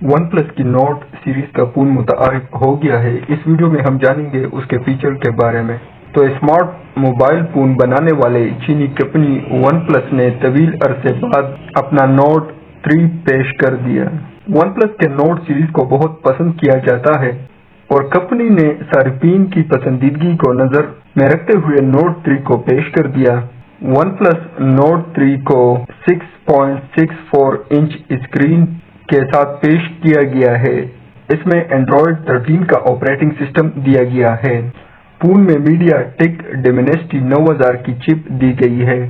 One plus کی note series کا phone متعارف ہو گیا ہے۔ اس ویڈیو میں ہم جانیں گے اس کے فیچر کے بارے میں۔ تو اسمارٹ موبائل فون بنانے والے چینی کمپنی ون پلس نے طویل عرصے بعد اپنا نوٹ 3 پیش کر دیا۔ ون پلس کے نوٹ سیریز کو بہت پسند کیا جاتا ہے اور کمپنی نے صارفین کی پسندیدگی کو نظر میں رکھتے ہوئے نوٹ 3 کو پیش کر دیا۔ ون پلس نوٹ 3 کو 6.64 انچ اسکرین کے ساتھ پیش کیا گیا ہے۔ اس میں اینڈرائیڈ 13 کا آپریٹنگ سسٹم دیا گیا ہے۔ فون میں میڈیا ٹیک ڈیمینسٹی 9000 کی چپ دی گئی ہے،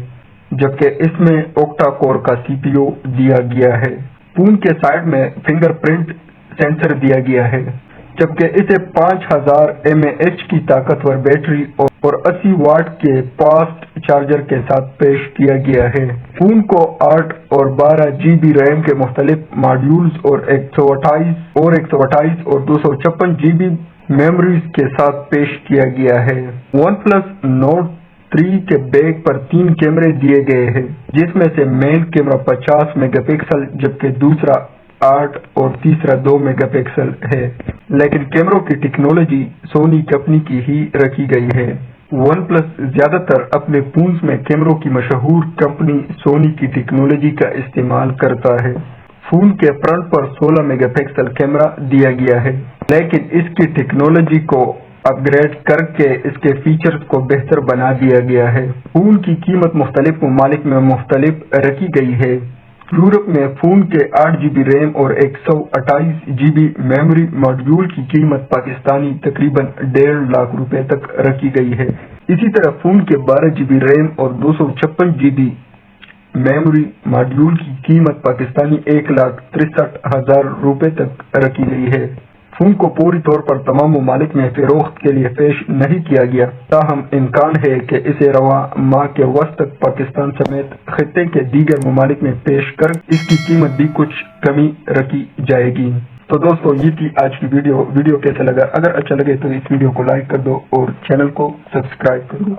جبکہ اس میں اوکٹا کور کا CPU دیا گیا ہے۔ فون کے سائڈ میں فنگر پرنٹ سینسر دیا گیا ہے، جبکہ اسے 5000 mAh کی طاقتور بیٹری اور 80 واٹ کے فاسٹ چارجر کے ساتھ پیش کیا گیا ہے۔ فون کو 8 اور 12 GB ریم کے مختلف ماڈیولز اور 128 اور 256 GB میموریز کے ساتھ پیش کیا گیا ہے۔ ون پلس نوٹ 3 کے بیک پر 3 کیمرے دیے گئے ہیں، جس میں سے مین کیمرہ 50 میگا پکسل جبکہ دوسرا 8 اور تیسرا 2 میگا پکسل ہے، لیکن کیمروں کی ٹیکنالوجی سونی کمپنی کی ہی رکھی گئی ہے۔ ون پلس زیادہ تر اپنے فونز میں کیمروں کی مشہور کمپنی سونی کی ٹیکنالوجی کا استعمال کرتا ہے۔ فون کے فرنٹ پر 16 میگا پکسل کیمرہ دیا گیا ہے، لیکن اس کی ٹیکنالوجی کو اپ گریڈ کر کے اس کے فیچرز کو بہتر بنا دیا گیا ہے۔ فون کی قیمت مختلف ممالک میں مختلف رکھی گئی ہے۔ یورپ میں فون کے 8 GB ریم اور 128 GB میموری ماڈیول کی قیمت پاکستانی تقریباً 1.5 لاکھ روپے تک رکھی گئی ہے۔ اسی طرح فون کے 12 GB ریم اور 256 GB میموری ماڈیول کی قیمت پاکستانی 1,63,000 روپے تک رکھی گئی ہے۔ فون کو پوری طور پر تمام ممالک میں فروخت کے لیے پیش نہیں کیا گیا، تاہم امکان ہے کہ اسے رواں ماہ کے وسط تک پاکستان سمیت خطے کے دیگر ممالک میں پیش کر اس کی قیمت بھی کچھ کمی رکھی جائے گی۔ تو دوستو، یہ تھی آج کی ویڈیو کیسا لگا؟ اگر اچھا لگے تو اس ویڈیو کو لائک کر دو اور چینل کو سبسکرائب کر دو۔